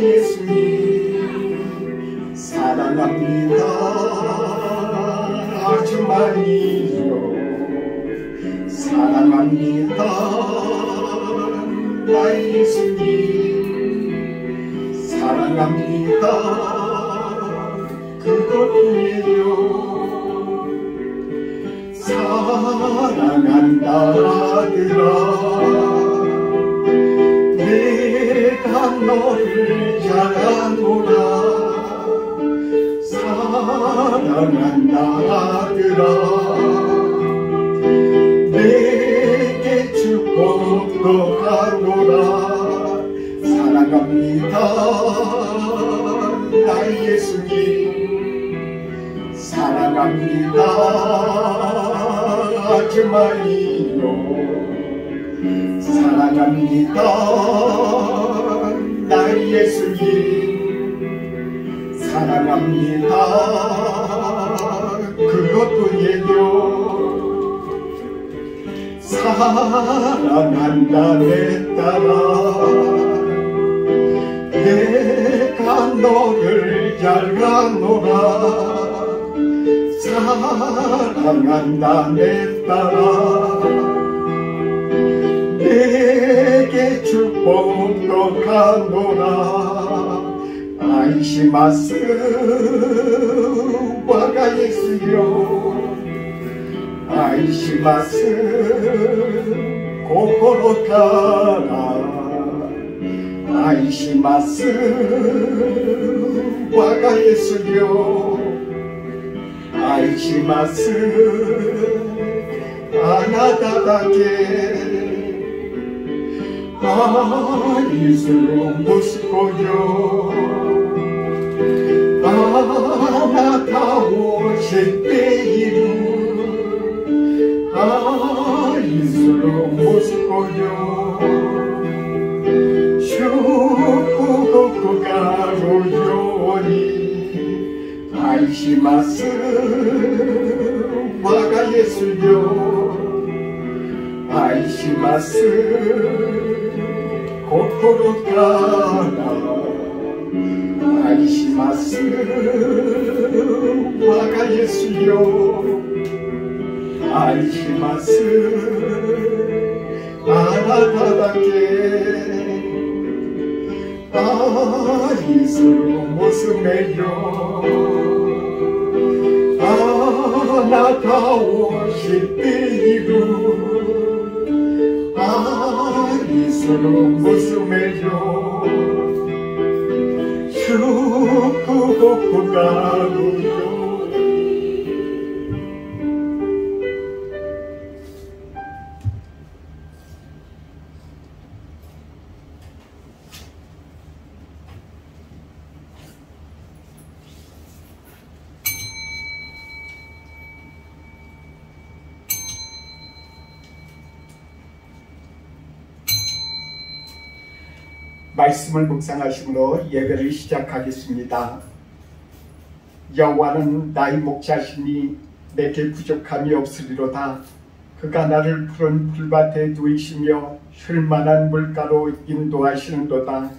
예수님 사랑합니다. 아주 많이요 사랑합니다. 나의 예수님 사랑합니다. 그것뿐이요 사랑한다 아들아 내가 너를 잘 아노라. 사랑한다 아들아 내게 축복도 하노라. 사랑합니다 나의 예수님 사랑합니다. 아주 많이요 사랑합니다. 나의 예수님 사랑합니다. 그것뿐이요 사랑한다 내 딸아 내가 너를 잘 가노라. 사랑한다 내 딸아 내게 축복도 가노라. 아이시마스 와가 예수요 아이시마스 고코로 가라. 아이시마스 와가 예수요 아이시마스 아나다다게 아이스로 모시고요 아나다오 셰페이루 아이스로 모시고요 슈쿠고쿠가로요니 아이시마스 와가 예수요 아이시마스 고코로 가라. 아이시마스 와가 예수요 아이시마스 아나다다게 아이스로 모스메요 아나타오 시피루 아이스로 모스메요 슈쿠고쿠가루요 말씀을 묵상하심으로 예배를 시작하겠습니다. 여호와는 나의 목자시니 내게 부족함이 없으리로다. 그가 나를 푸른 풀밭에 누이시며 쉴만한 물가로 인도하시는도다.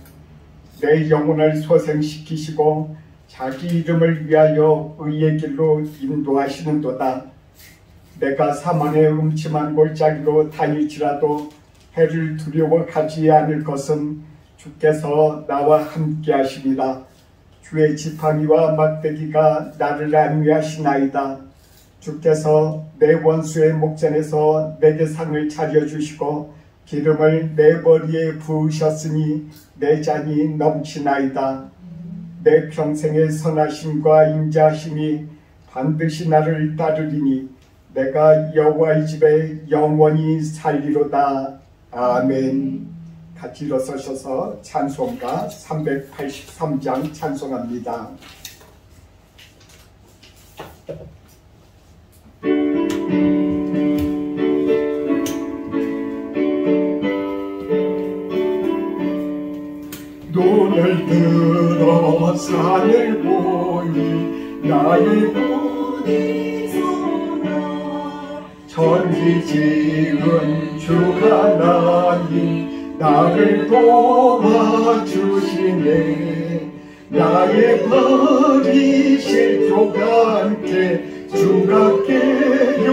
내 영혼을 소생시키시고 자기 이름을 위하여 의의 길로 인도하시는도다. 내가 사망의 음침한 골짜기로 다닐지라도 해를 두려워하지 않을 것은 주께서 나와 함께 하십니다. 주의 지팡이와 막대기가 나를 안위하시나이다. 주께서 내 원수의 목전에서 내게 상을 차려주시고 기름을 내 머리에 부으셨으니 내 잔이 넘치나이다. 내 평생의 선하심과 인자하심이 반드시 나를 따르리니 내가 여호와의 집에 영원히 살리로다. 아멘. 같이 일어서셔서 찬송가 383장 찬송합니다. 눈을 들어 산을 보니 나의 눈이 선하 천지 지은 주 하나님 나를 도와주시네. 가시네. 나의 발이 실족하 않게 주갑게요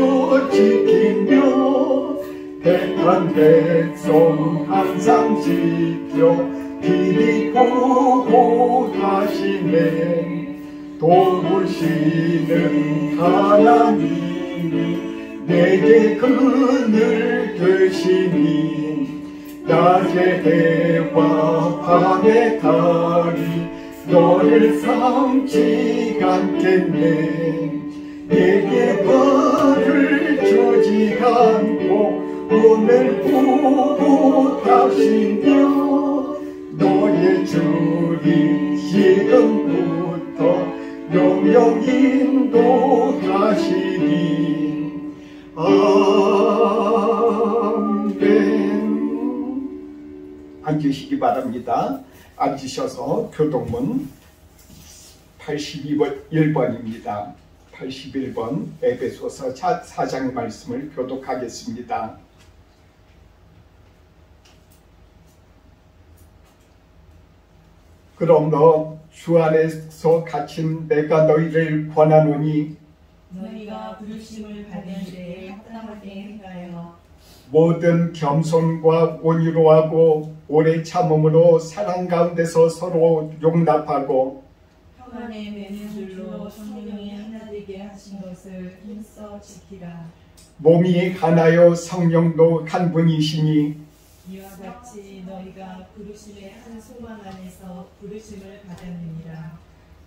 지키며 택한 백성 항상 지켜 길이 보고 가시네. 도우시는 하나님이 내게 그늘 되시니 낮의 해와 밤의 달이 너를 삼지 않겠네. 내게 벌을 주지 않고 오늘 보고 가시며 너의 줄이 지금부터 영영 인도하시니. 아멘. 앉으시기 바랍니다. 앉으셔서 교동문 81번입니다. 81번 에베소서 4장 말씀을 교독하겠습니다. 그럼 너 주 안에서 갇힌 내가 너희를 권하노니 너희가 부르심을 받은 때에 합당하게 행하여 모든 겸손과 온유로 하고 오래 참음으로 사랑 가운데서 서로 용납하고 평안에 매는 줄로 성령이 하나 되게 하신 것을 힘써 지키라. 몸이 하나요 성령도 한 분이시니 이와 같이 너희가 부르심의 한 소망 안에서 부르심을 받았느니라.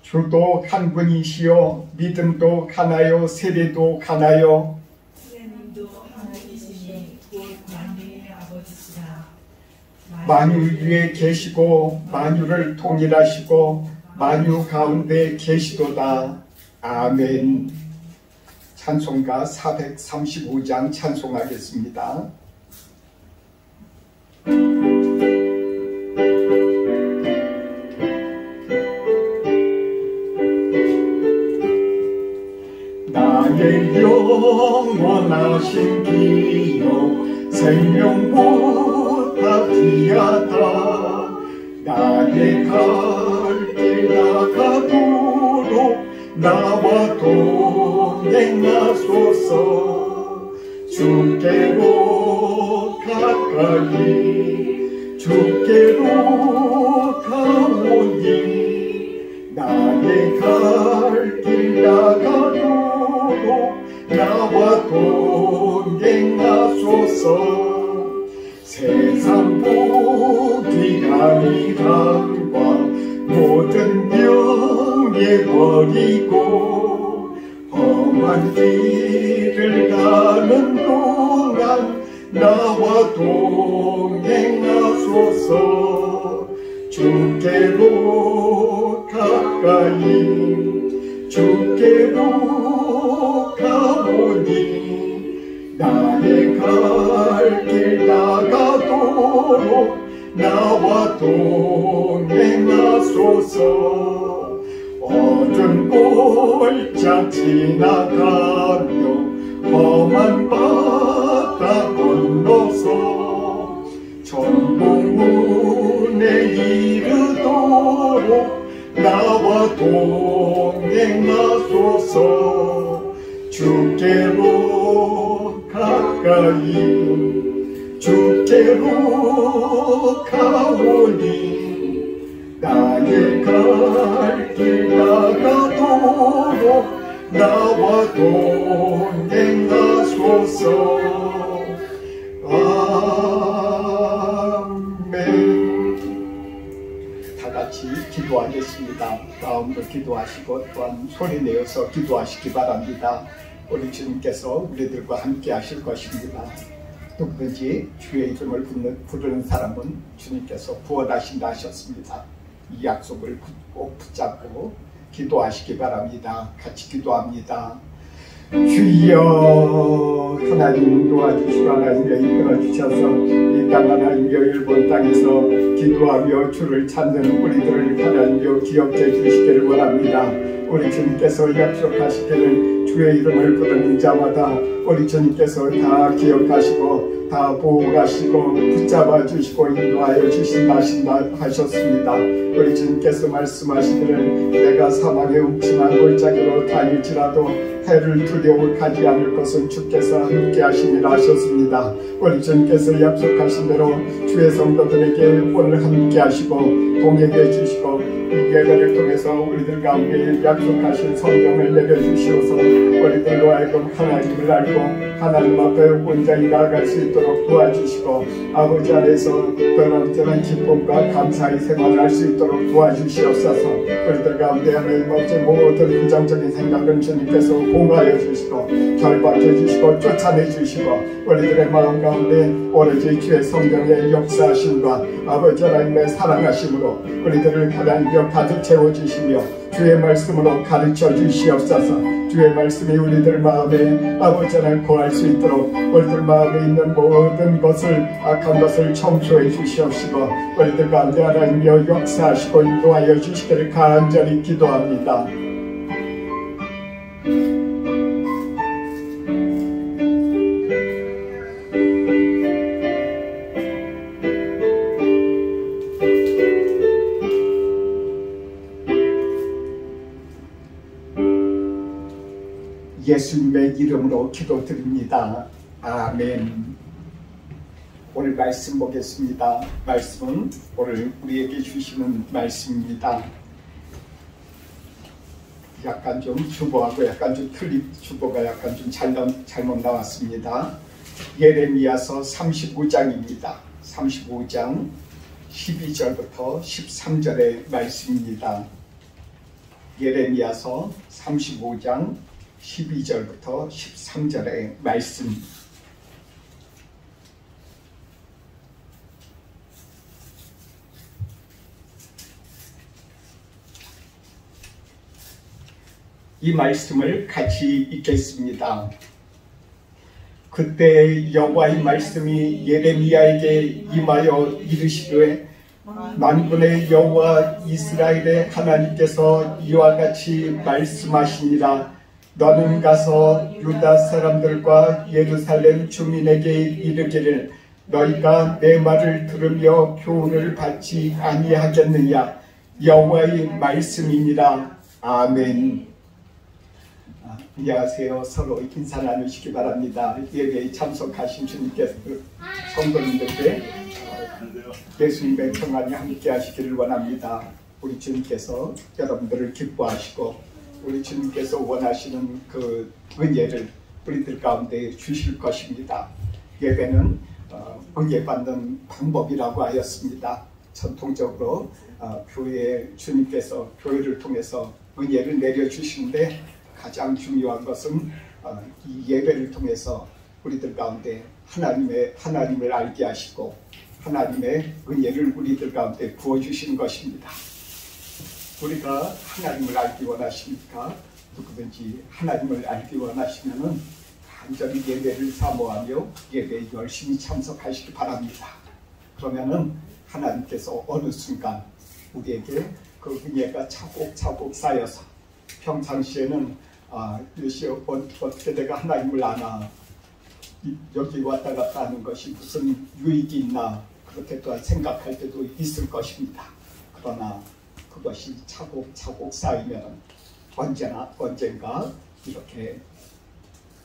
주도 한 분이시요 믿음도 하나요 세례도 하나요 하나님도 하나님이시니 곧 만유의 아버지시라. 만유 위에 계시고 만유를 통일하시고 만유 가운데 계시도다. 아멘. 찬송가 435장 찬송하겠습니다. 나의 영원하신 기여 생명보다 귀하다. 나의 갈 길 나가도록 나와 동행하소서. 주께로 가까이 주께로 가오니 나의 갈 길 나가도록 나와 동행하소서. 세상 보기 아니함과 모든 병에 버리고 험한 길을 가는 동안 나와 동행하소서. 주께로 가까이 주께로 가오니 나의 갈 길 나가도록 나와 동행하소서. 어두운 골짜 지나가며 험한 바다 건너서 천국문에 이르도록 나와 동행하소서. 주께로 가까이 주께로 가오니 나의 갈 길 나가도록 나와 동행하소서. 아멘. 다 같이 기도하겠습니다. 마음으로 기도하시고 또한 소리내어서 기도하시기 바랍니다. 우리 주님께서 우리들과 함께 하실 것입니다. 누구든지 주의 이름을 부르는 사람은 주님께서 구원하신다 하셨습니다. 이 약속을 꼭 붙잡고 기도하시기 바랍니다. 같이 기도합니다. 주여 하나님 도와주시고 하나님여 이끌어주셔서 이 땅 하나님여 일본 땅에서 기도하며 주를 찾는 우리들을 하나님여 기억해 주시기를 원합니다. 우리 주님께서 약속하시기를 주의 이름을 부르는 자마다 우리 주님께서 다 기억하시고 다 보호하시고 붙잡아 주시고 인도하여 주신다 하셨습니다. 우리 주님께서 말씀하시기를 내가 사망의 음침한 골짜기로 다닐지라도 해를 두려워하지 않을 것은 주께서 함께 하심이라 하셨습니다. 우리 주님께서 약속하신 대로 주의 성도들에게 오늘 함께 하시고 동행해 주시고 이 예배를 통해서 우리들 가운데 약속하신 성령을 내려주시어서 우리들로 하여금 하나님을 알고 하나님 앞에 온전히 나아갈 수 있도록 도와주시고 아버지 안에서 변함없는 기쁨과 감사의 생활을 할 수 있도록 도와주시옵소서. 우리들 가운데 하나님 없이 모든 부정적인 생각은 주님께서 봉하여 주시고 결박해 주시고 쫓아내 주시고 우리들의 마음 가운데 오로지 주의 성령의 역사하심과 아버지 하나님의 사랑하심으로 우리들을 하나님께 가득 채워주시며 주의 말씀으로 가르쳐 주시옵소서. 주의 말씀이 우리들 마음에 아버지 하나님 거할 수 있도록 우리들 마음에 있는 모든 것을 악한 것을 청소해 주시옵시고 우리들 가운데 하나님여 역사하시고 인도하여 주시기를 간절히 기도합니다. 예수님의 이름으로 기도드립니다. 아멘. 오늘 말씀 보겠습니다. 말씀은 오늘 우리에게 주시는 말씀입니다. 약간 좀 주보하고 약간 좀 틀린 주보가 약간 좀 잘못 나왔습니다. 예레미야서 35장입니다. 35장 12절부터 13절의 말씀입니다. 예레미야서 35장 12절부터 13절의 말씀. 이 말씀을 같이 읽겠습니다. 그때 여호와의 말씀이 예레미야에게 임하여 이르시되 만군의 여호와 이스라엘의 하나님께서 이와 같이 말씀하시니라. 너는 가서 유다 사람들과 예루살렘 주민에게 이르기를 너희가 내 말을 들으며 교훈을 받지 아니하겠느냐. 여호와의 말씀이니라. 아멘. 안녕하세요. 서로 인사 나누시기 바랍니다. 예배에 참석하신 주님께서 성도님들께 예수님의 평안이 함께 하시기를 원합니다. 우리 주님께서 여러분들을 기뻐하시고 우리 주님께서 원하시는 그 은혜를 우리들 가운데 주실 것입니다. 예배는 은혜 받는 방법이라고 하였습니다. 전통적으로 교회 주님께서 교회를 통해서 은혜를 내려주시는데 가장 중요한 것은 이 예배를 통해서 우리들 가운데 하나님을 알게 하시고 하나님의 은혜를 우리들 가운데 부어주시는 것입니다. 우리가 하나님을 알기 원하십니까? 누구든지 하나님을 알기 원하시면은 간절히 예배를 사모하며 예배에 열심히 참석하시기 바랍니다. 그러면은 하나님께서 어느 순간 우리에게 그 은혜가 차곡차곡 쌓여서 평상시에는 이것이 어떻게 내가 하나님을 아나 여기 왔다 갔다 하는 것이 무슨 유익이 있나 그렇게 또한 생각할 때도 있을 것입니다. 그러나 그것이 차곡차곡 쌓이면 언젠가 이렇게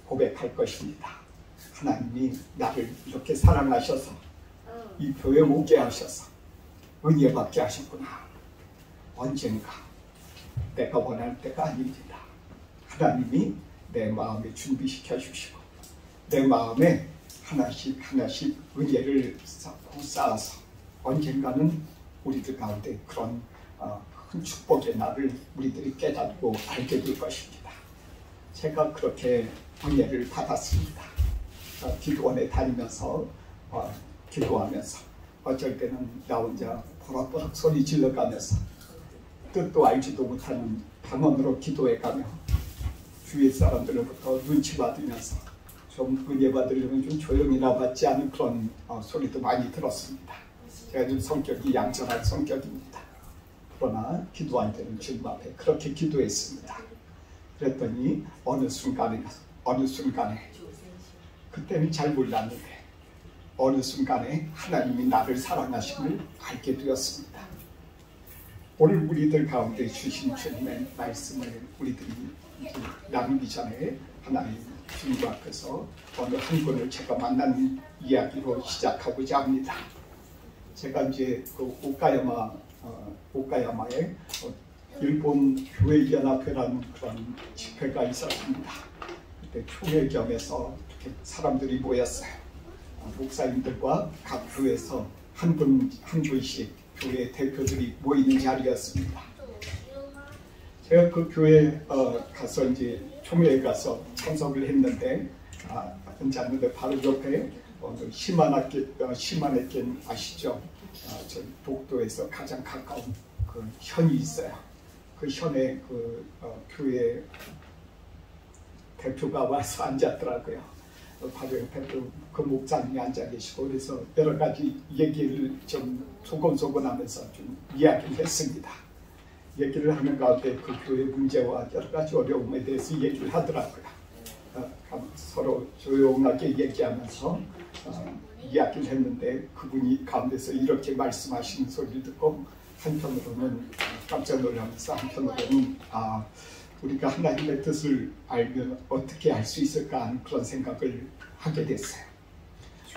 고백할 것입니다. 하나님이 나를 이렇게 사랑하셔서 이 교회 오게 하셔서 은혜 받게 하셨구나. 언젠가 내가 원할 때가 아닙니다. 하나님이 내 마음에 준비시켜 주시고 내 마음에 하나씩 은혜를 쌓아서 언젠가는 우리들 가운데 그런 큰 축복의 날을 우리들이 깨닫고 알게 될 것입니다. 제가 그렇게 은혜를 받았습니다. 기도원에 다니면서 기도하면서 어쩔 때는 나 혼자 버럭버럭 소리 질러가면서 뜻도 알지도 못하는 방언으로 기도해가며 주위 사람들로부터 눈치 받으면서 좀 은혜 받으려면 좀 조용히나 받지 않은 그런 소리도 많이 들었습니다. 제가 좀 성격이 얌전한 성격입니다. 그러나 기도할 때는 주님 앞에 그렇게 기도했습니다. 그랬더니 어느 순간에 그때는 잘 몰랐는데 어느 순간에 하나님이 나를 사랑하심을 알게 되었습니다. 오늘 우리들 가운데 주신 주님의 말씀을 우리들이 나누기 전에 하나님 주님 앞에서 어느 한 분을 제가 만난 이야기로 시작하고자 합니다. 제가 이제 그 오카야마에 일본 교회 연합회라는 그런 집회가 있었습니다. 그때 총회 겸해서 이렇게 사람들이 모였어요. 목사님들과 각 교회에서 한 분씩 교회 대표들이 모이는 자리였습니다. 제가 그 교회에 가서 이제 총회에 가서 참석을 했는데 앉았는데 바로 옆에 시마네켄 아시죠? 저 독도에서 가장 가까운 그 현이 있어요. 그 현에 교회 대표가 와서 앉았더라고요. 바로 옆에 그 목사님이 앉아 계시고 그래서 여러 가지 얘기를 좀 소곤소곤하면서 좀 이야기를 했습니다. 얘기를 하는 가운데 그 교회 문제와 여러 가지 어려움에 대해서 얘기를 하더라고요. 서로 조용하게 얘기하면서 이야기를 했는데 그분이 가운데서 이렇게 말씀하시는 소리를 듣고 한편으로는 깜짝 놀라면서 한편으로는 우리가 하나님의 뜻을 알면 어떻게 알 수 있을까 하는 그런 생각을 하게 됐어요.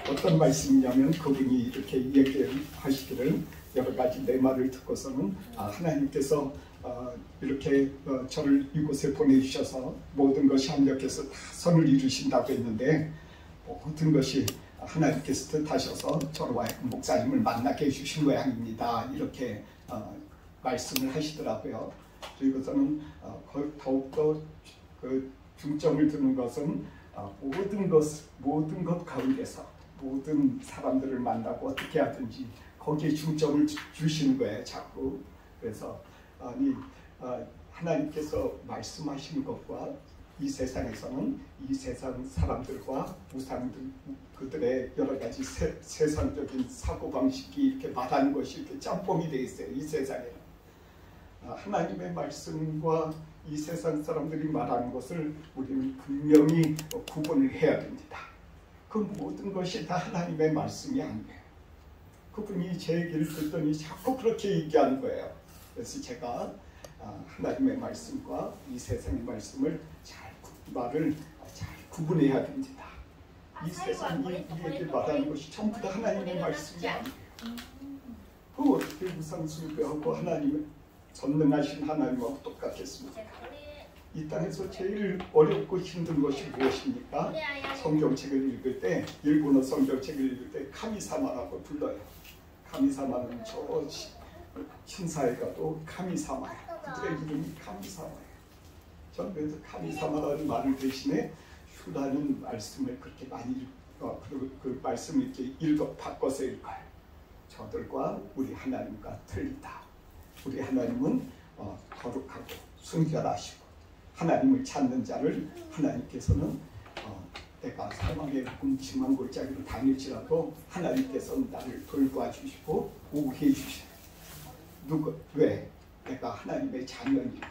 어떤 말씀이냐면 그분이 이렇게 얘기하시기를 여러 가지 내 말을 듣고서는 하나님께서 이렇게 저를 이곳에 보내주셔서 모든 것이 합력해서 다 선을 이루신다고 했는데 모든 것이 하나님께서 뜻하셔서 저와 목사님을 만나게 해주신 모양입니다. 이렇게 말씀을 하시더라고요. 그리고 저는 더욱더 그 중점을 두는 것은 모든 것 가운데서 모든 사람들을 만나고 어떻게 하든지 거기에 중점을 주시는 거예요. 자꾸. 그래서 하나님께서 말씀하시는 것과 이 세상에서는 이 세상 사람들과 우상들 그들의 여러 가지 세상적인 사고방식이 이렇게 말하는 것이 이렇게 짬뽕이 되어 있어요. 이 세상에는. 하나님의 말씀과 이 세상 사람들이 말하는 것을 우리는 분명히 구분을 해야 됩니다. 그 모든 것이 다 하나님의 말씀이 아니에요. 그분이 제 얘기를 듣더니 자꾸 그렇게 얘기하는 거예요. 그래서 제가 하나님의 말씀과 이 세상의 말씀을 잘 구분해야 됩니다. 이 세상이 우리에게 말하는 것이 전부 다 하나님의 말씀이 아니에요. 그 어떻게 우상숭배하고 하나님의 전능하신 하나님하고 똑같겠습니까? 이 땅에서 제일 어렵고 힘든 것이 무엇입니까? 성경책을 읽을 때 일본어 성경책을 읽을 때 카미사마라고 불러요. 카미사마는 저 신사에 가도 카미사마예요. 그들의 이름이 카미사마예요. 저는 그래서 카미사마라는 말을 대신에 슈라는 말씀을 그렇게 많이 그 말씀을 이렇게 바꿔서 읽어요. 저들과 우리 하나님과 틀리다. 우리 하나님은 거룩하고 순결하시고 하나님을 찾는 자를 하나님께서는 내가 사망의 음침한 골짜기로 다닐지라도 하나님께서는 나를 돌봐주시고 보호해 주시고 왜? 내가 하나님의 자녀니까.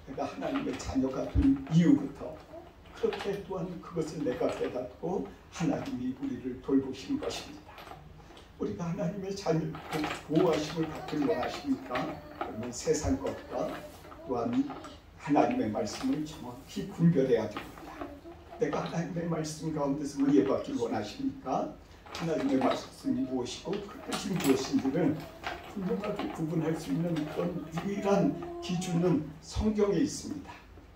내가 하나님의 자녀가 된 이유부터 그렇게 또한 그것을 내가 깨닫고 하나님이 우리를 돌보시는 것입니다. 우리가 하나님의 자녀 보호하심을 받길 원하십니까? 그러면 세상 것과 또한 하나님의 말씀을 정확히 분별해야 됩니다. 내가 하나님의 말씀 가운데서 의예받길 원하십니까? 하나님의 말씀이 무엇이고 그 뜻이 무엇인지를 분명하게 구분할 수 있는 그런 유일한 기준은 성경에 있습니다.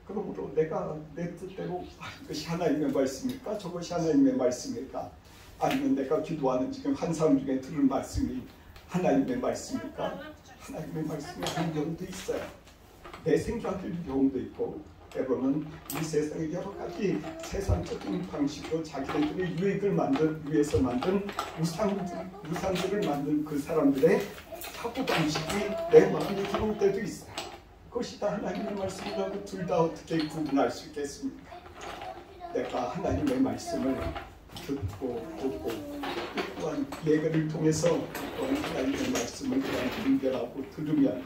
그러므로 내가 내 뜻대로 이것이 하나님의 말씀일까? 저것이 하나님의 말씀일까? 아니면 내가 기도하는 지금 한 사람 중에 들을 말씀이 하나님의 말씀일까? 하나님의 말씀이 한 경우도 있어요. 내 생각일 경우도 있고 때로는 이 세상의 여러 가지 세상적인 방식으로 자기들의 유익을 위해서 만든 우상들을 만든 그 사람들의 사고방식이 내 마음에 들어올 때도 있어요. 그것이 다 하나님의 말씀이라고 둘 다 어떻게 구분할 수 있겠습니까? 내가 하나님의 말씀을 듣고 보고 또한 예배를 통해서 또한 하나님의 말씀을 또한 분별하고 들으면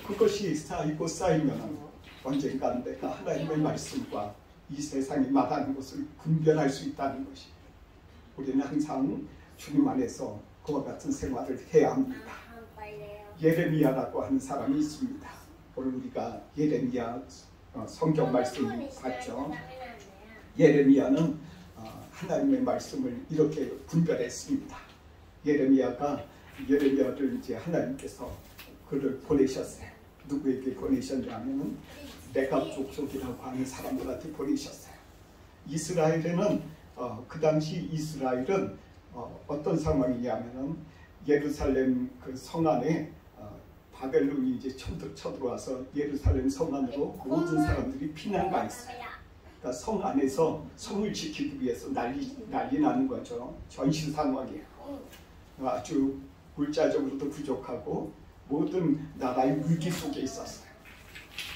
그것이 쌓이고 쌓이면 언젠가 내가 하나님의 말씀과 이 세상이 말하는 것을 분별할 수 있다는 것이, 우리는 항상 주님 안에서 그와 같은 생활을 해야 합니다. 예레미야라고 하는 사람이 있습니다. 오늘 우리가 예레미야 성경 말씀 봤죠. 예레미야는 하나님의 말씀을 이렇게 분별했습니다. 예레미야를 이제 하나님께서 그를 보내셨어요. 누구에게 보내셨냐면 레갑 족속이라고 하는 사람들한테 보내셨어요. 이스라엘에는 그 당시 이스라엘은 어떤 상황이냐면은 예루살렘 그 성 안에 바벨론이 이제 쳐들어와서 예루살렘 성 안으로 모든 사람들이 피난가 있어요. 그러니까 성 안에서 성을 지키기 위해서 난리 나는 거죠. 전시 상황이에요. 아주 물자적으로도 부족하고 모든 나라의 위기 속에 있었어요.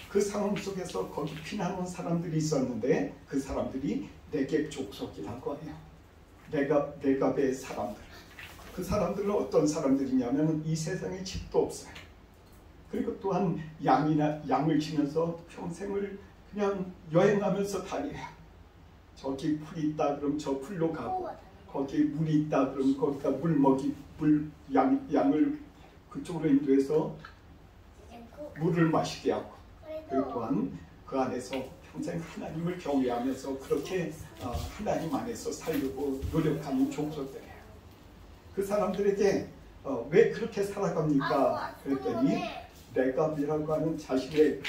그 상황 속에서 거기 피난 온 사람들이 있었는데 그 사람들이 네겝 족속이라고 해요. 네겝의 사람들. 그 사람들은 어떤 사람들이냐면 이 세상에 집도 없어요. 그리고 또한 양을 치면서 평생을 그냥 여행하면서 다녀요. 저기 풀이 있다 그럼 저 풀로 가고, 거기에 물이 있다 그럼 거기다 양을 그쪽으로 인도해서 물을 마시게 하고, 그리고 또한 그 안에서 평생 하나님을 경외하면서 그렇게 하나님 안에서 살려고 노력하는 족속들이에요. 그 사람들에게 왜 그렇게 살아갑니까? 그랬더니 레갑이라고 하는 자신의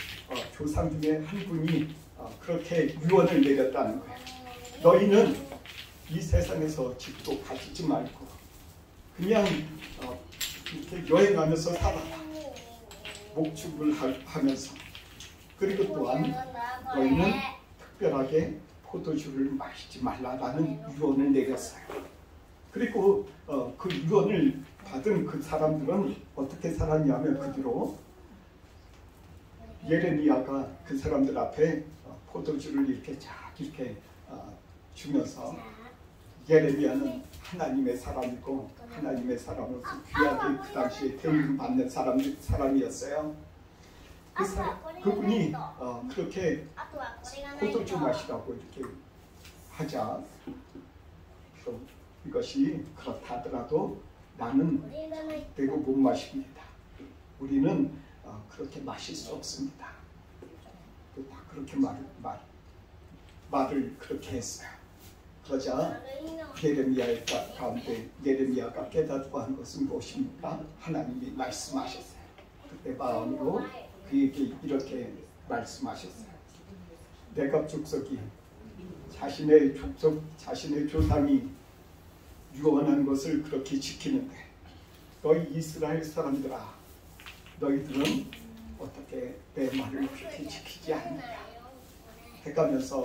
조상 중에 한 분이 그렇게 유언을 내렸다는 거예요. 너희는 이 세상에서 집도 가지지 말고 그냥 이렇게 여행하면서 살아라. 목축을 하면서. 그리고 또한 너희는 특별하게 포도주를 마시지 말라라는 유언을 내렸어요. 그리고 그 유언을 받은 그 사람들은 어떻게 살았냐면 그 뒤로 예레미야가 그 사람들 앞에 포도주를 이렇게 주면서, 예레미야는 하나님의 사람이고 하나님의 사람으로서 귀하게 그 당시에 대우를 받는 사람이었어요. 그분이 그렇게 포도주 마시라고 이렇게 하자, 이것이 그렇다 하더라도 나는 절대로 못 마십니다. 우리는 그렇게 마실 수 없습니다. 다 그렇게 말을 그렇게 했어요. 그러자 예레미야의 가운데 예레미야가 깨닫고 한 것은 무엇입니까? 하나님이 말씀하셨어요. 그때 마음으로 그에게 이렇게 말씀하셨어요. 네겝 족속이 자신의 조상이 유언한 것을 그렇게 지키는데, 너희 이스라엘 사람들아, 너희들은 어떻게 내 말을 그렇게 지키지 않느냐 해가면서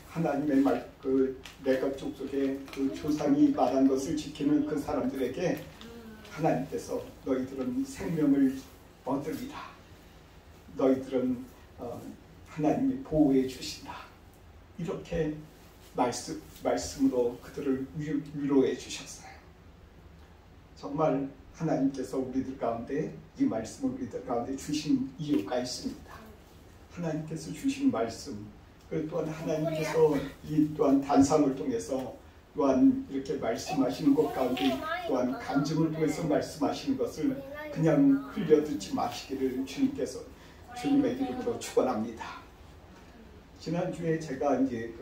하나님의 말, 그 네겝 족속의 그 조상이 말한 것을 지키는 그 사람들에게 하나님께서 너희들은 생명을 얻으리라. 너희들은 하나님이 보호해 주신다. 이렇게 말씀으로 그들을 위로해 주셨어요. 정말 하나님께서 우리들 가운데 이 말씀을 우리들 가운데 주신 이유가 있습니다. 하나님께서 주신 말씀, 그리고 또한 하나님께서 이 또한 단상을 통해서 또한 이렇게 말씀하시는 것 가운데 또한 간증을 통해서 말씀하시는 것을 그냥 흘려듣지 마시기를 주님께서 주님의 이름으로 축원합니다. 지난주에 제가 이제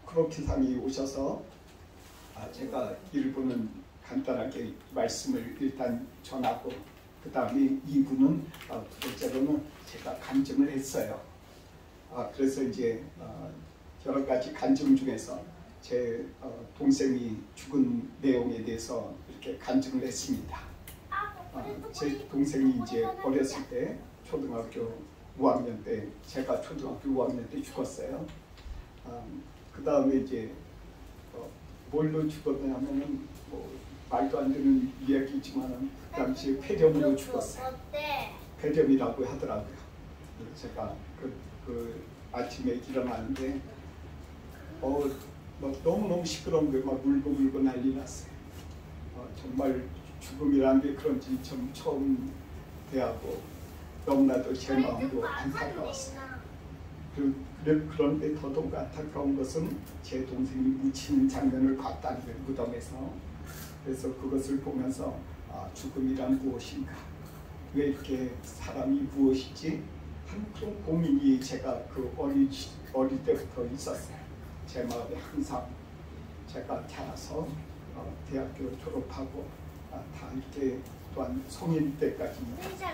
크로키상이 오셔서 제가 일부는 간단하게 말씀을 일단 전하고, 그 다음에 2부는 두 번째로는 제가 간증을 했어요. 그래서 이제 여러 가지 간증 중에서 제 동생이 죽은 내용에 대해서 이렇게 간증을 했습니다. 제 동생이 이제 어렸을 때 초등학교 5학년 때, 제가 초등학교 5학년 때 죽었어요. 그 다음에 이제 뭘로 죽었냐면은 말도 안 되는 이야기지만 그 당시에 폐렴으로 죽었어요. 폐렴이라고 하더라고요. 제가 그 아침에 일어나는데 너무너무 시끄러운 게 막 울고 난리 났어요. 정말 죽음이라는 게 그런지 좀 처음 대하고 너무나도 제 마음도 안타까웠어요. 그런데 더더욱 안타까운 것은 제 동생이 묻히는 장면을 봤다는 거예요, 무덤에서. 그래서 그것을 보면서 죽음이란 무엇인가, 왜 이렇게 사람이 무엇이지 하는 그런 고민이 제가 그 어릴 때부터 있었어요. 제 마음에 항상 제가 자라서 대학교 졸업하고 다 이렇게 또한 성인 때까지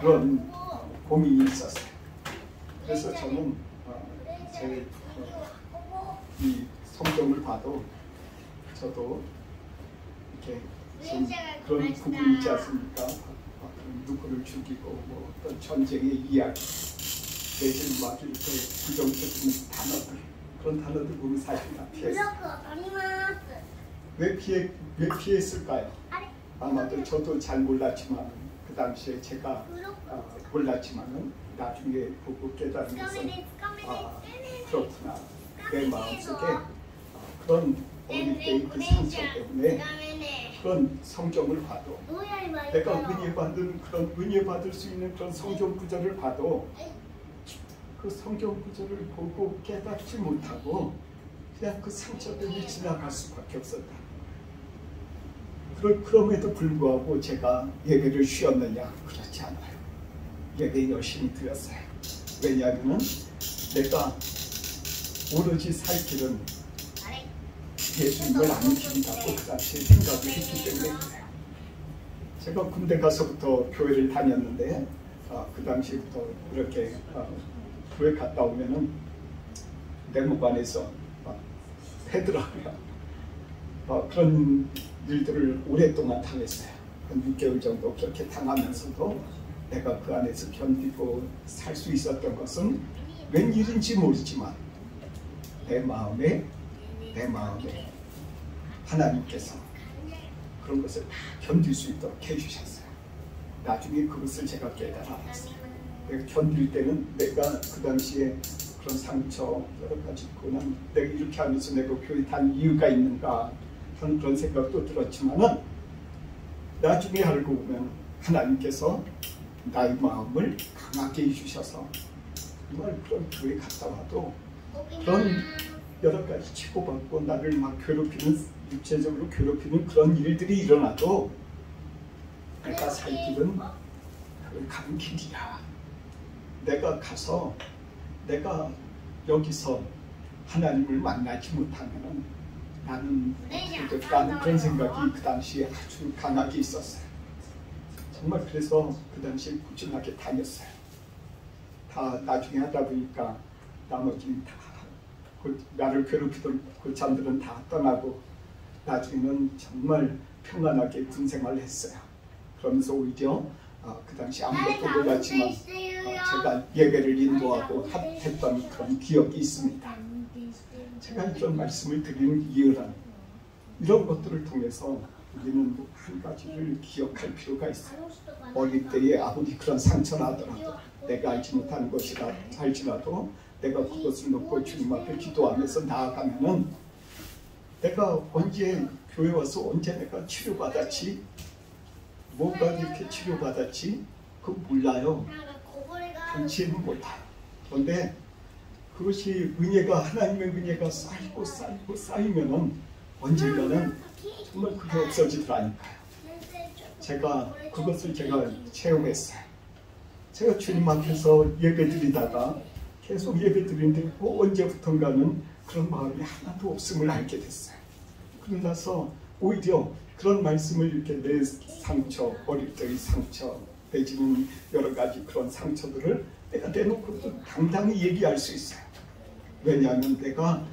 그런 고민이 있었어요. 그래서 저는 제 이 성경을 봐도 저도 이렇게 좀 그런 부분이 있지 않습니까? 누구를 죽이고 뭐 어떤 전쟁의 이야기 내지는 막 이렇게 부정적인 단어들, 그런 단어들 보면 사실 다 피했어요. 왜 피했을까요? 아마도 저도 잘 몰랐지만 그 당시에 제가 몰랐지만은 나중에 보고 깨달은 것은 그렇구나, 내 마음속에 그런 어릴 때의 그 상처 때문에 그런 성경을 봐도 내가 은혜 받을 수 있는 그런 성경 구절을 봐도 그 성경 구절을 보고 깨닫지 못하고 그냥 그 상처 때문에 지나갈 수밖에 없었다. 그럼에도 불구하고 제가 예배를 쉬었느냐? 그렇지 않아요. 예배 열심히 드렸어요. 왜냐하면 내가 오로지 살 길은 예수님을 안 믿는다고 그 당시에 생각을 했기 때문에 그래요. 제가 군대 가서부터 교회를 다녔는데 그 당시부터 이렇게 교회 갔다 오면은 내무관에서 패더라고요. 그런 일들을 오랫동안 당했어요. 한 6개월 정도 그렇게 당하면서도 내가 그 안에서 견디고 살 수 있었던 것은 웬일인지 모르지만 내 마음에 하나님께서 그런 것을 다 견딜 수 있도록 해주셨어요. 나중에 그것을 제가 깨달아 알았어요. 내가 견딜 때는 내가 그 당시에 그런 상처 여러 가지 고난, 내가 이렇게 하면서 내가 교회 다닐 이유가 있는가 하는 그런 생각도 들었지만은 나중에 알고 보면 하나님께서 나의 마음을 강하게 해주셔서 정말 그런 교회 갔다 와도 그런 여러 가지 치고받고 나를 막 괴롭히는, 육체적으로 괴롭히는 그런 일들이 일어나도 내가 살 길은 가는 길이야. 내가 가서 내가 여기서 하나님을 만나지 못하면 나는 어떻게 될까 그런 생각이 그 당시에 아주 강하게 있었어요. 정말 그래서 그 당시에 꾸준하게 다녔어요. 다 나중에 하다 보니까 나머지는 다 나를 괴롭히던 고참들은 다 떠나고 나중에는 정말 평안하게 군 생활을 했어요. 그러면서 오히려 그 당시 아무것도 몰랐지만 제가 예배를 인도하고 했던 그런 기억이 있습니다. 제가 이런 말씀을 드리는 이유는 이런 것들을 통해서 우리는 한 가지를 기억할 필요가 있어요. 어릴 때에 아무리 그런 상처를 하더라도 내가 알지 못하는 것이라 할지라도 내가 그것을 놓고 주님 앞에 기도하면서 나아가면은 내가 언제 교회 와서 언제 내가 치료받았지? 뭐가 이렇게 치료받았지? 그거 몰라요. 당시에는 몰라요. 그런데 그것이 은혜가, 하나님의 은혜가 쌓이면은 언젠가는 정말 그게 없어지더라니까요. 그것을 제가 체험했어요. 제가 주님 앞에서 예배 드리다가 계속 예배 드리는데 언제부턴가는 그런 마음이 하나도 없음을 알게 됐어요. 그러고 나서 오히려 그런 말씀을 이렇게 내 상처, 어릴 때의 상처, 내지는 여러 가지 그런 상처들을 내가 내놓고 또 당당히 얘기할 수 있어요. 왜냐하면 내가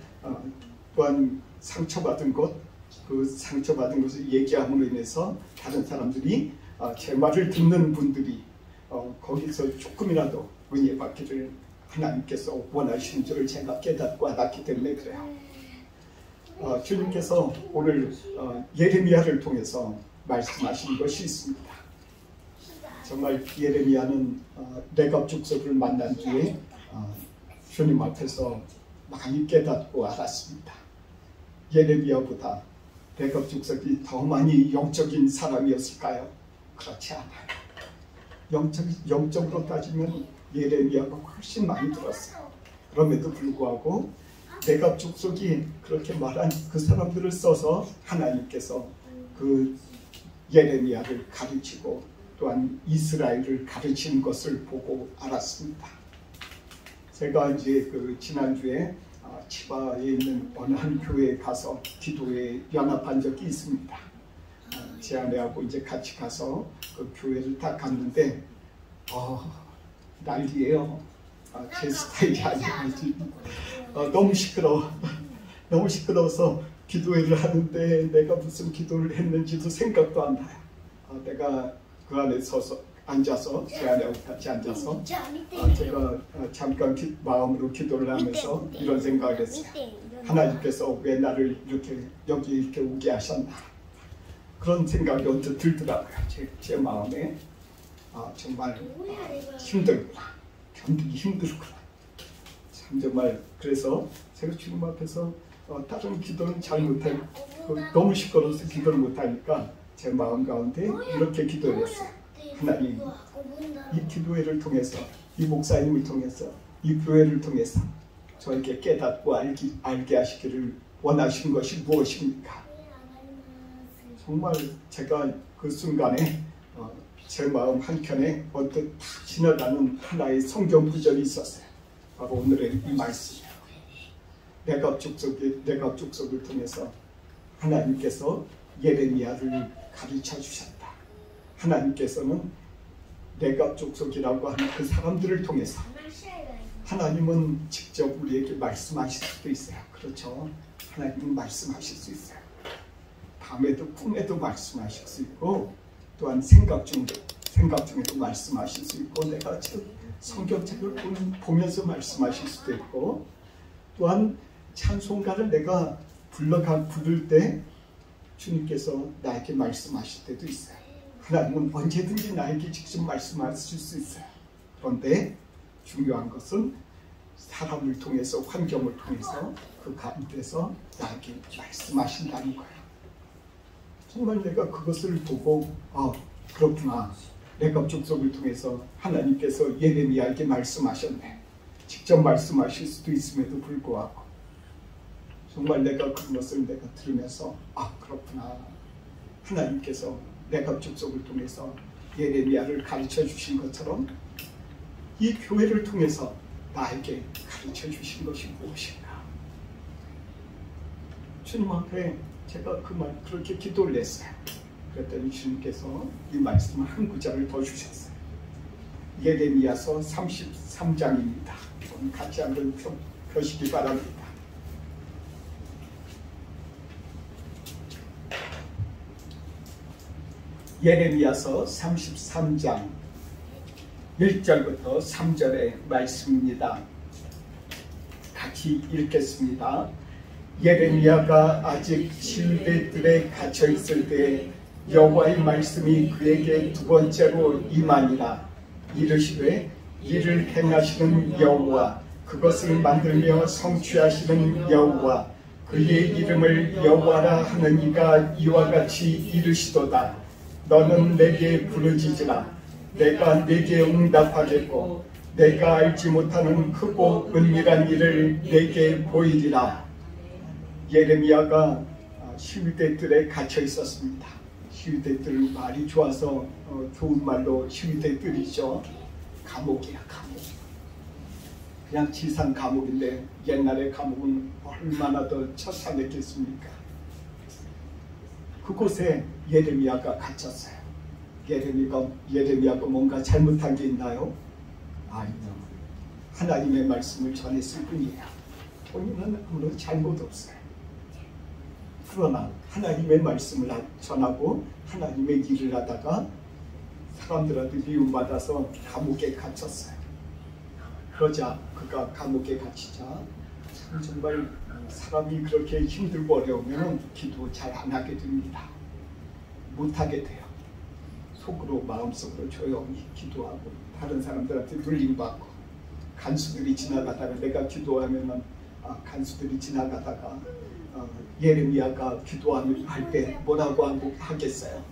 또한 상처받은 것, 그 상처받은 것을 얘기함으로 인해서 다른 사람들이 제 말을 듣는 분들이 거기서 조금이라도 은혜 받기를 하나님께서 원하시는 줄을 제가 깨닫고 알았기 때문에 그래요. 주님께서 오늘 예레미야를 통해서 말씀하신 것이 있습니다. 정말 예레미야는 레갑 족속을 만난 뒤에 주님 앞에서 많이 깨닫고 알았습니다. 예레미야보다 레갑 족속이 더 많이 영적인 사람이었을까요? 그렇지 않아요. 영적으로 따지면 예레미야가 훨씬 많이 들었어요. 그럼에도 불구하고 내갑 족속이 그렇게 말한 그 사람들을 써서 하나님께서 그 예레미야를 가르치고 또한 이스라엘을 가르치는 것을 보고 알았습니다. 제가 이제 그 지난주에 치바에 있는 어느 한 교회에 가서 기도에 연합한 적이 있습니다. 제 아내하고 이제 같이 가서 그 교회를 딱 갔는데 난리예요. 제 스타일이 아니지. 너무 시끄러워. 너무 시끄러워서 기도회를 하는데 내가 무슨 기도를 했는지도 생각도 안 나요. 내가 그 안에 앉아서 제 아내하고 같이 앉아서 제가 잠깐 마음으로 기도를 하면서 이런 생각을 했어요. 하나님께서 왜 나를 여기 이렇게 오게 하셨나, 그런 생각이 언뜻 들더라고요. 제 마음에 정말 힘들구나, 견디기 힘들구나. 참 정말 그래서 제가 주님 앞에서 다른 기도는 잘 못하고 너무 시끄러워서 기도를 못하니까 제 마음 가운데 이렇게 기도를 했어요. 하나님, 이 기도회를 통해서, 이 목사님을 통해서, 이 교회를 통해서 저에게 깨닫고 알게 하시기를 원하시는 것이 무엇입니까? 정말 제가 그 순간에 제 마음 한켠에 언뜻 지나가는 하나의 성경 구절이 있었어요. 바로 오늘의 이 말씀이에요. 내갑 족속을 통해서 하나님께서 예레미야를 가르쳐 주셨다. 하나님께서는 내갑 족속이라고 하는 그 사람들을 통해서 하나님은 직접 우리에게 말씀하실 수도 있어요. 그렇죠? 하나님은 말씀하실 수 있어요. 밤에도 꿈에도 말씀하실 수 있고, 또한 생각 중에도 말씀하실 수 있고, 내가 성경책을 보면서 말씀하실 수도 있고, 또한 찬송가를 내가 부를 때 주님께서 나에게 말씀하실 때도 있어요. 하나님은 언제든지 나에게 직접 말씀하실 수 있어요. 그런데 중요한 것은 사람을 통해서, 환경을 통해서 그 가운데서 나에게 말씀하신다는 거예요. 정말 내가 그것을 보고 그렇구나, 내갑 족속을 통해서 하나님께서 예레미야에게 말씀하셨네. 직접 말씀하실 수도 있음에도 불구하고 정말 내가 그것을 들으면서 그렇구나, 하나님께서 내갑 족속을 통해서 예레미야를 가르쳐 주신 것처럼 이 교회를 통해서 나에게 가르쳐 주신 것이 무엇인가. 주님 앞에 제가 그렇게 기도를 했어요. 그랬더니 주님께서 이 말씀을 한 구절을 더 주셨어요. 예레미야서 33장입니다. 같이 한번 펴시기 바랍니다. 예레미야서 33장 1절부터 3절의 말씀입니다. 같이 읽겠습니다. 예레미야가 아직 시위대들에 갇혀 있을 때 여호와의 말씀이 그에게 두 번째로 임하니라. 이르시되 이를 행하시는 여호와, 그것을 만들며 성취하시는 여호와, 그의 이름을 여호와라 하는 이가 이와 같이 이르시도다. 너는 내게 부르짖으라. 내가 내게 응답하겠고 내가 알지 못하는 크고 은밀한 일을 내게 보이리라. 예레미야가 시위대들에 갇혀 있었습니다. 시위대들, 말이 좋아서 좋은 말로 시위대들이죠. 감옥이야, 감옥. 그냥 지상 감옥인데 옛날의 감옥은 얼마나 더 처참했겠습니까? 그곳에 예레미야가 갇혔어요. 예레미야가 뭔가 잘못한 게 있나요? 아니요. 하나님의 말씀을 전했을 뿐이에요. 본인은 아무런 잘못 없어요. 그러나 하나님의 말씀을 전하고 하나님의 일을 하다가 사람들한테 미움받아서 감옥에 갇혔어요. 그러자 그가 감옥에 갇히자 정말 사람이 그렇게 힘들고 어려우면 기도 잘 안 하게 됩니다. 못하게 돼요. 속으로, 마음속으로 조용히 기도하고 다른 사람들한테 놀림받고, 간수들이 지나가다가 내가 기도하면 간수들이 지나가다가 예레미야가 기도할 때 뭐라고 하겠어요?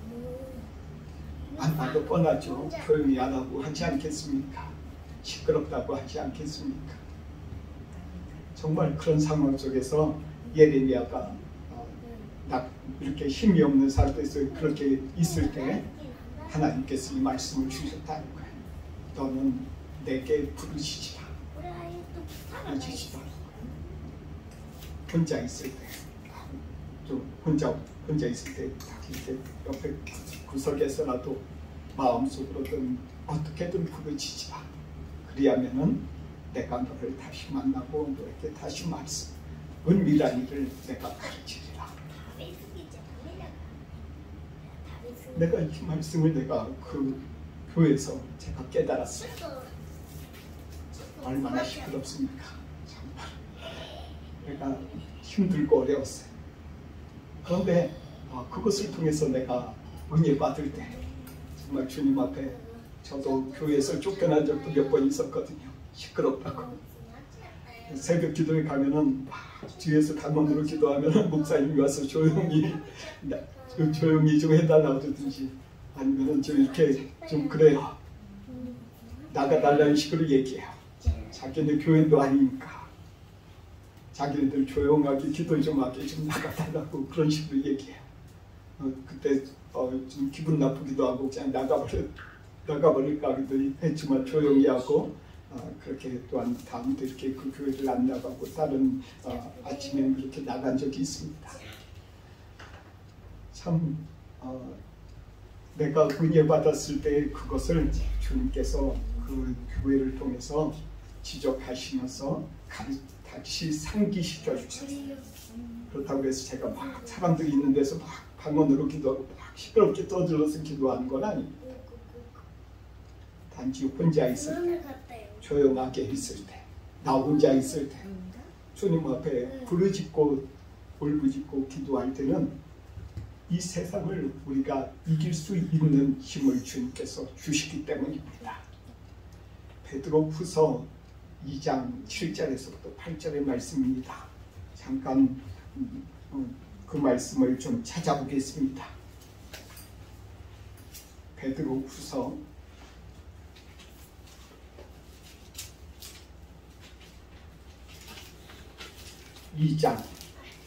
안 봐도 뻔하죠. 조용히 안 하고 하지 않겠습니까? 시끄럽다고 하지 않겠습니까? 정말 그런 상황 속에서 예레미야가 이렇게 힘이 없는 상태에서 그렇게 있을 때 하나님께서 이 말씀을 주셨다는 거예요. 너는 내게 부르시지라. 부르시지라. 혼자 있을 때, 좀 혼자 있을 때 이렇게 옆에 구석에서라도 마음속으로든 어떻게든 부르짖지라. 그리하면은 내가 너를 다시 만나고 너에게 다시 말씀, 은밀한 일을 내가 가르치리라. 내가 이 말씀을 내가 그 교회에서 제가 깨달았어요. 얼마나 시끄럽습니까? 정말 내가 힘들고 어려웠어요. 그런데 그것을 통해서 내가 은혜 받을 때 정말 주님 앞에 저도 교회에서 쫓겨난 적도 몇 번 있었거든요. 시끄럽다고. 새벽 기도에 가면은 막 뒤에서 단원으로 기도하면은 목사님이 와서 조용히 좀 해달라고 그러든지 아니면은 좀 이렇게 좀 그래요. 나가달라는 식으로 얘기해요. 자기네 교인도 아니니까 자기네들 조용하게 기도 좀 하게 좀 나가달라고 그런 식으로 얘기해요. 그때 좀 기분 나쁘기도 하고 그냥 나가버릴까 하기도 했지만 조용히 하고 그렇게 또한 다음부터 이렇게 그 교회를 안 나가고 다른 아침에 그렇게 나간 적이 있습니다. 참 내가 은혜 받았을 때 그것을 주님께서 그 교회를 통해서 지적하시면서 다시 상기시켜 주셨어요. 그렇다고 해서 제가 막 사람들이 있는 데서 막 방언으로 기도하고 막 시끄럽게 떠들어서 기도하는 건 아니에요. 단지 혼자 있을 때, 조용하게 있을 때, 나 혼자 있을 때, 주님 앞에 부르짖고 울부짖고 기도할 때는 이 세상을 우리가 이길 수 있는 힘을 주님께서 주시기 때문입니다. 베드로후서 2장 7절에서부터 8절의 말씀입니다. 잠깐 그 말씀을 좀 찾아보겠습니다. 베드로후서 2장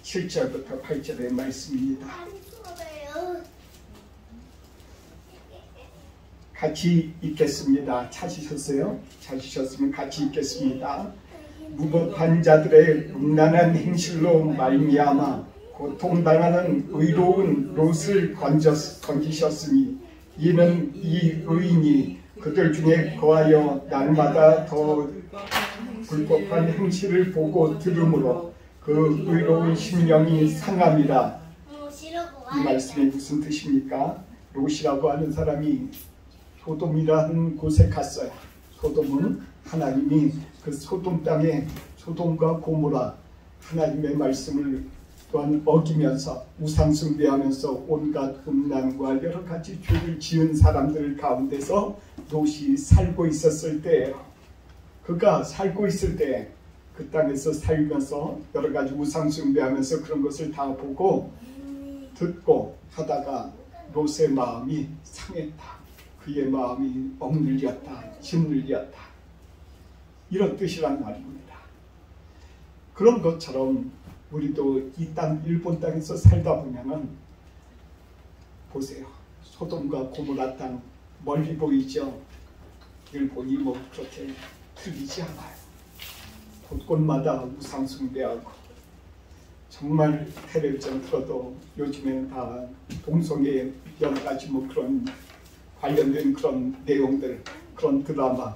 7절부터 8절의 말씀입니다. 같이 읽겠습니다. 찾으셨어요? 찾으셨으면 같이 읽겠습니다. 무법한 자들의 음란한 행실로 말미암아 고통당하는 의로운 롯을 건지셨으니 이는 이 의인이 그들 중에 거하여 날마다 더 불법한 행실을 보고 들으므로 그 의로운 심령이 상함이라. 이 말씀이 무슨 뜻입니까? 롯이라고 하는 사람이 소돔이라는 곳에 갔어요. 소돔은 하나님이 그 소돔 땅에 소돔과 고모라 하나님의 말씀을 또한 어기면서 우상숭배하면서 온갖 음란과 여러 가지 죄를 지은 사람들 가운데서 롯이 살고 있었을 때, 그가 살고 있을 때 그 땅에서 살면서 여러 가지 우상숭배하면서 그런 것을 다 보고 듣고 하다가 롯의 마음이 상했다. 그의 마음이 억눌렸다. 짓눌렸다. 이런 뜻이란 말입니다. 그런 것처럼 우리도 이 땅 일본 땅에서 살다 보면은 보세요. 소돔과 고모라 땅 멀리 보이죠. 일본이 뭐 그렇게 틀리지 않아요. 곳곳마다 우상숭배하고 정말 텔레비전 틀어도 요즘에는 다 동성애 여러 가지 뭐 그런 관련된 그런 내용들, 그런 드라마,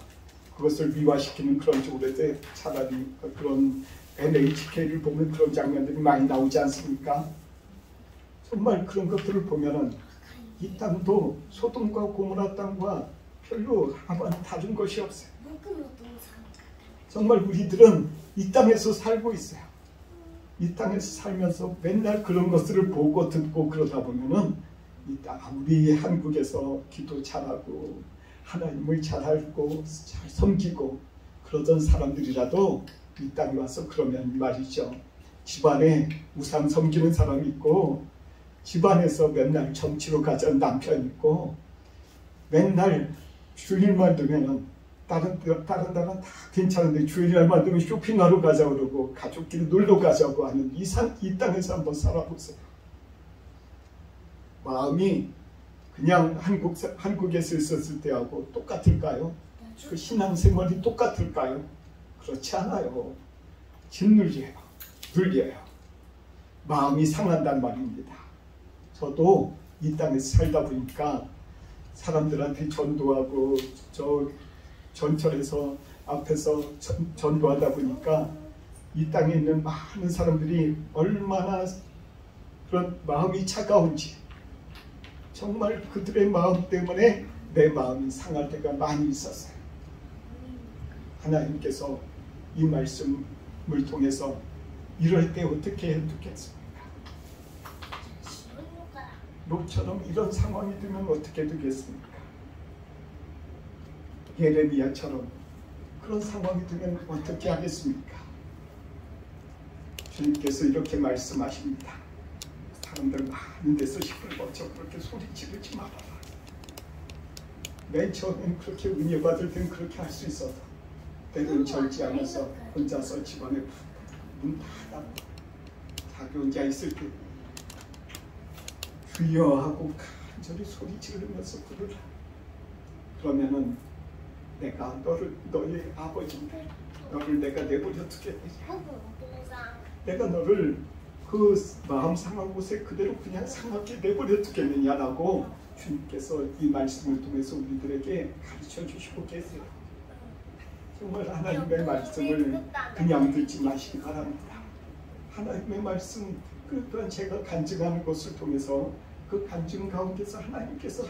그것을 미화시키는 그런 쪽으로 해서 차라리 그런 NHK를 보면 그런 장면들이 많이 나오지 않습니까? 정말 그런 것들을 보면은 이 땅도 소돔과 고모라 땅과 별로 하나는 다른 것이 없어요. 정말 우리들은 이 땅에서 살고 있어요. 이 땅에서 살면서 맨날 그런 것들을 보고 듣고 그러다 보면은 이 땅 아무리 한국에서 기도 잘하고 하나님을 잘 알고 잘 섬기고 그러던 사람들이라도 이 땅에 와서 그러면 말이죠. 집안에 우상 섬기는 사람이 있고 집안에서 맨날 정치로 가자는 남편 있고 맨날 주일만 되면은 다른 날은 다 괜찮은데 주일날만 되면 쇼핑하러 가자고 그러고 가족끼리 놀러 가자고 하는 이 땅에서 한번 살아보세요. 마음이 그냥 한국에서 있었을 때하고 똑같을까요? 그 신앙생활이 똑같을까요? 그렇지 않아요. 짓눌려요. 눌려요. 마음이 상한단 말입니다. 저도 이 땅에서 살다 보니까 사람들한테 전도하고 저 전철에서 앞에서 전도하다 보니까 이 땅에 있는 많은 사람들이 얼마나 그런 마음이 차가운지, 정말 그들의 마음 때문에 내 마음이 상할 때가 많이 있었어요. 하나님께서 이 말씀을 통해서 이럴 때 어떻게 해두겠습니까? 롯처럼 이런 상황이 되면 어떻게 되겠습니까? 예레미야처럼 그런 상황이 되면 어떻게 하겠습니까? 주님께서 이렇게 말씀하십니다. 사람들 많은 데서 시끌벅적 그렇게 소리 지르지 말아라. 맨 처음엔 그렇게 은혜 받을 땐 그렇게 할 수 있어도 때로는 절제하면서 혼자서 집안에 문 닫아 자기 혼자 있을 때 주여 하고 간절히 소리 지르면서 부르라. 그러면은 내가 너의 아버지인데 너를 내가 내버려 두겠느냐. 내가 너를 그 마음 상한 곳에 그대로 그냥 상하게 내버려 두겠느냐라고 주님께서 이 말씀을 통해서 우리들에게 가르쳐 주시고 계세요. 정말 하나님의 말씀을 그냥 듣지 마시기 바랍니다. 하나님의 말씀, 그런 제가 간증하는 것을 통해서 그 간증 가운데서 하나님께서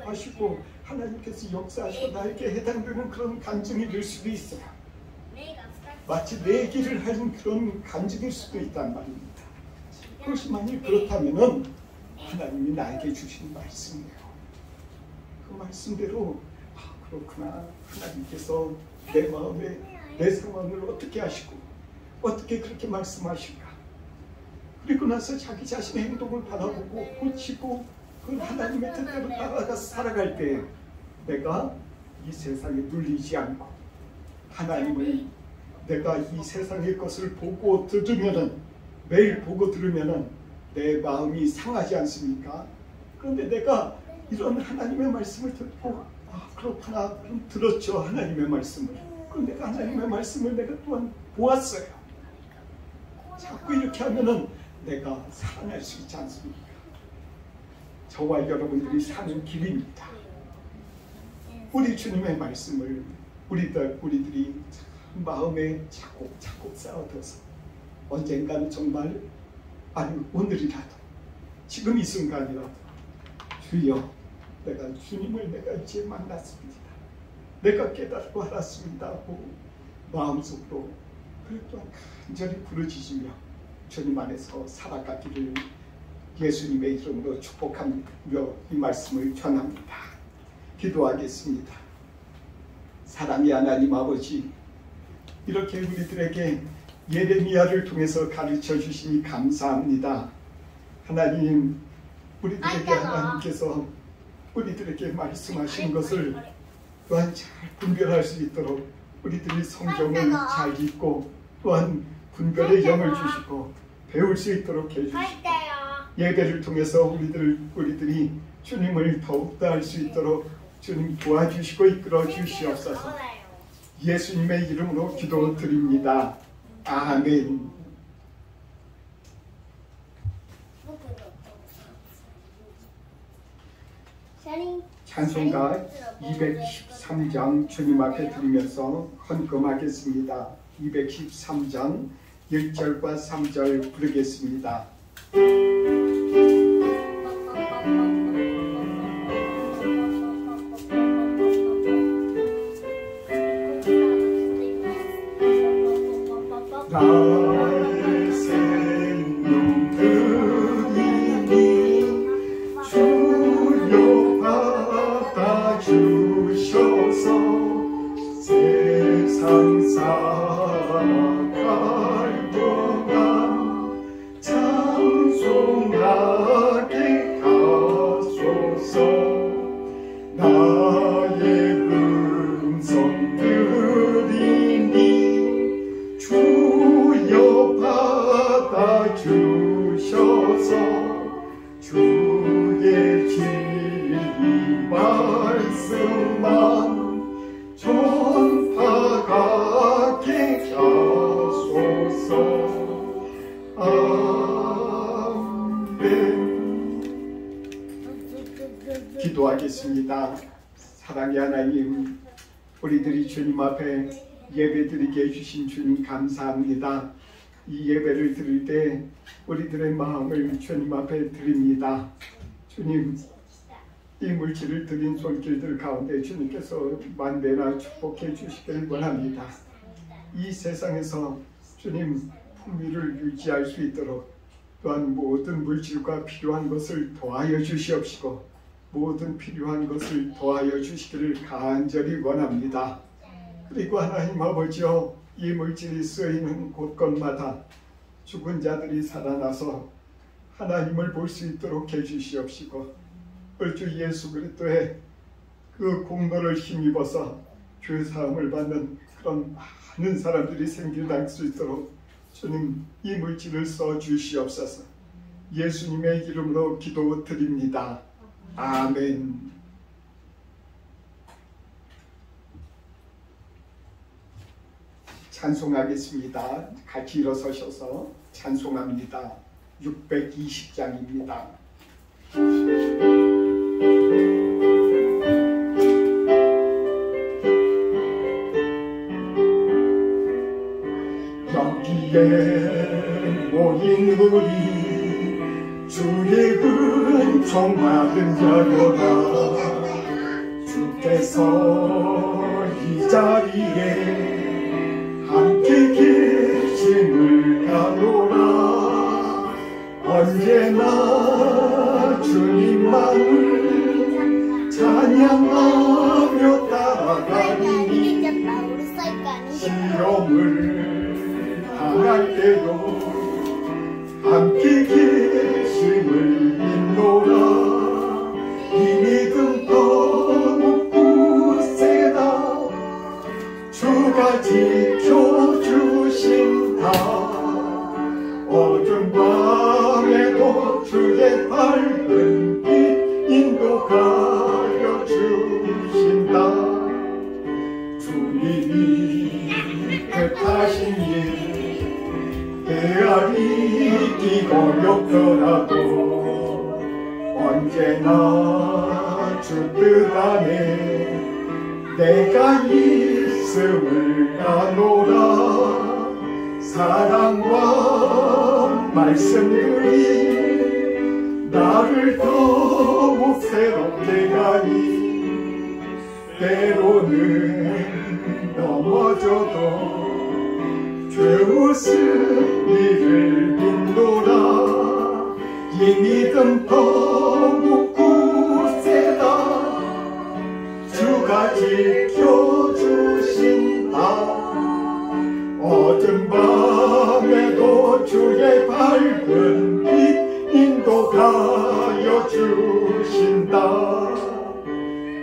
하시고 하나님께서 역사하시고 나에게 해당되는 그런 간증이 될 수도 있어요. 마치 내 얘기를 하는 그런 간증일 수도 있단 말입니다. 그것이 만일 그렇다면은 하나님이 나에게 주신 말씀이에요. 그 말씀대로 그렇구나. 하나님께서 내 마음에 내 상황을 어떻게 하시고 어떻게 그렇게 말씀하실까. 그리고 나서 자기 자신의 행동을 바라보고 고치고 그 하나님의 뜻대로 따라가 살아갈 때 내가 이 세상에 눌리지 않고 하나님을 내가 이 세상의 것을 보고 들으면은 매일 보고 들으면은 내 마음이 상하지 않습니까? 그런데 내가 이런 하나님의 말씀을 듣고 그렇구나 그럼 들었죠 하나님의 말씀을. 그런데 내가 하나님의 말씀을 내가 또한 보았어요. 자꾸 이렇게 하면은 내가 살아날 수 있지 않습니까? 저와 여러분들이 사는 길입니다. 우리 주님의 말씀을 우리들이 마음에 차곡차곡 쌓아둬서 언젠가는 정말 아니 오늘이라도 지금 이 순간이라도 주여 내가 주님을 내가 이제 만났습니다. 내가 깨닫고 알았습니다 하고 마음속으로 그리고 또한 간절히 부르짖으며 주님 안에서 살아가기를 예수님의 이름으로 축복하며 이 말씀을 전합니다. 기도하겠습니다. 사랑의 하나님 아버지, 이렇게 우리들에게 예레미야를 통해서 가르쳐 주시니 감사합니다. 하나님, 하나님께서 우리들에게 말씀하신 것을 또한 잘 분별할 수 있도록 우리들이 성경을 잘 읽고 또한 분별의 영을 주시고 배울 수 있도록 해주시고 예배를 통해서 우리들이 주님을 더욱더 알 수 있도록 주님 도와주시고 이끌어 주시옵소서. 예수님의 이름으로 기도드립니다. 아멘. 찬송가 213장 주님 앞에 드리면서 헌금하겠습니다. 213장 1절과 3절 부르겠습니다. 나의 생명들이니 주여 받아주셔서 세상 살아갈 동안 찬송하게 하소서. 기도하겠습니다. 사랑의 하나님, 우리들이 주님 앞에 예배드리게 해주신 주님 감사합니다. 이 예배를 드릴 때 우리들의 마음을 주님 앞에 드립니다. 주님, 이 물질을 드린 손길들 가운데 주님께서 만대나 축복해 주시길 원합니다. 이 세상에서 주님 풍미를 유지할 수 있도록 또한 모든 물질과 필요한 것을 도와여 주시옵시고 모든 필요한 것을 도와여 주시기를 간절히 원합니다. 그리고 하나님 아버지여, 이 물질이 쓰이는 곳곳마다 죽은 자들이 살아나서 하나님을 볼 수 있도록 해주시옵시고 주 예수 그리스도의 그 공로를 힘입어서 죄사함을 받는 그런 많은 사람들이 생겨날 수 있도록 주님 이 물질을 써주시옵소서. 예수님의 이름으로 기도드립니다. 아멘. 찬송하겠습니다. 같이 일어서셔서 찬송합니다. 620장입니다. 여기에 모인 우리 주의 은총 받은 자로다. 주께서 이 자리에 함께 계심을 가노라. 언제나 주님만을 찬양하며 따라가니 시험을 당할 때도 함께 계심을 믿노라. 이 믿음 더욱 세다. 주가 지켜주신다. 어두운 밤에도 주의 밝은 빛 인도하여 주신다. 주님이 택하신 일 헤아리기 어렵더라도 언제나 주 뜻 안에 내가 있음을 아노라. 사랑과 말씀들이 나를 더욱 새롭게 하니 때로는 넘어져도 죄 웃음 이를 믿노라. 이 믿음 더욱 굳세다. 주가 지켜주신다. 어두운 밤에도 주의 밝은 빛 인도하여 주신다.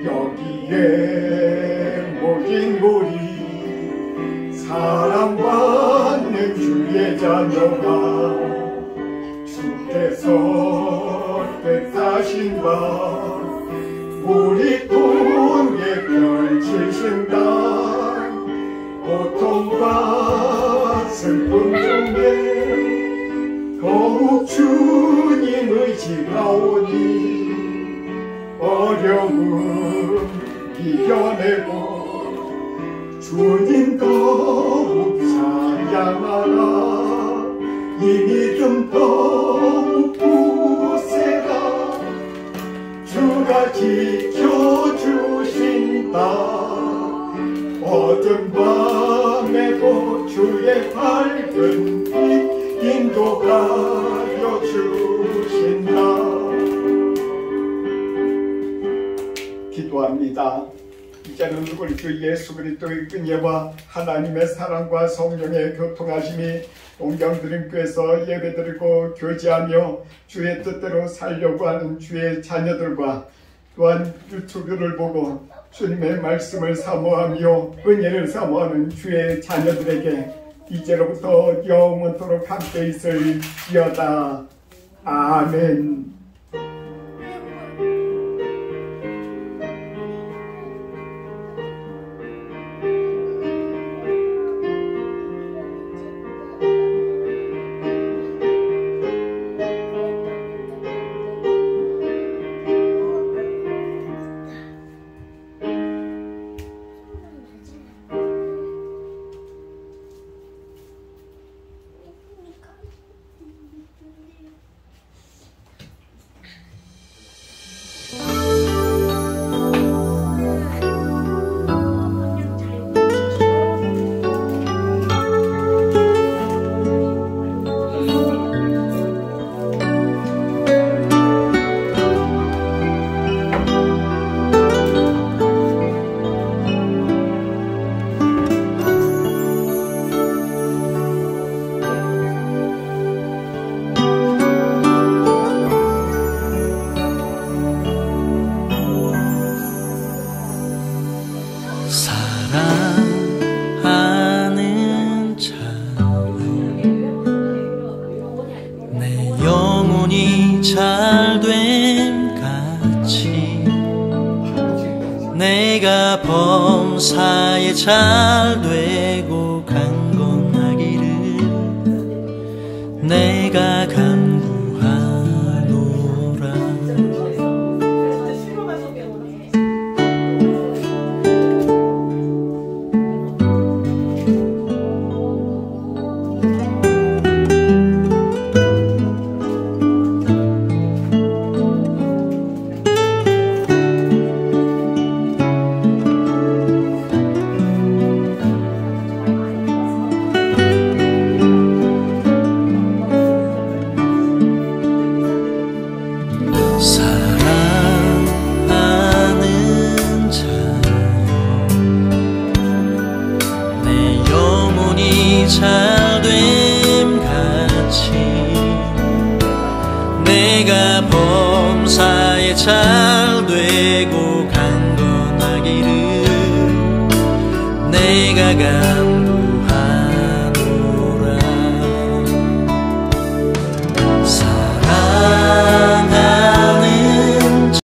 여기에 모인 우리 사랑받는 주의 자녀가 주께서 뜻하신 바 우리 통에 펼치신다. 고통과 슬픔 중에 더욱 주님 의지하오니 어려움 이겨내고 주님 더욱 찬양하라. 이 믿음 더욱 굳세다. 주가 지켜주신다. 어두운 밤에도 주의 밝은 빛 인도하여 주신다. 기도합니다. 이제는 우리 주 예수 그리스도의 은혜와 하나님의 사랑과 성령의 교통하심이 동경드림교회에서 예배드리고 교제하며 주의 뜻대로 살려고 하는 주의 자녀들과 또한 유튜브를 보고 주님의 말씀을 사모하며 은혜를 사모하는 주의 자녀들에게 이제로부터 영원토록 함께 있을지어다. 아멘. 잘 되고 강건하기를 내가 간구하노라. 사랑하는 자여, 내 영혼이 잘됨 같이 내가 범사에 잘되고 강건하기를 내가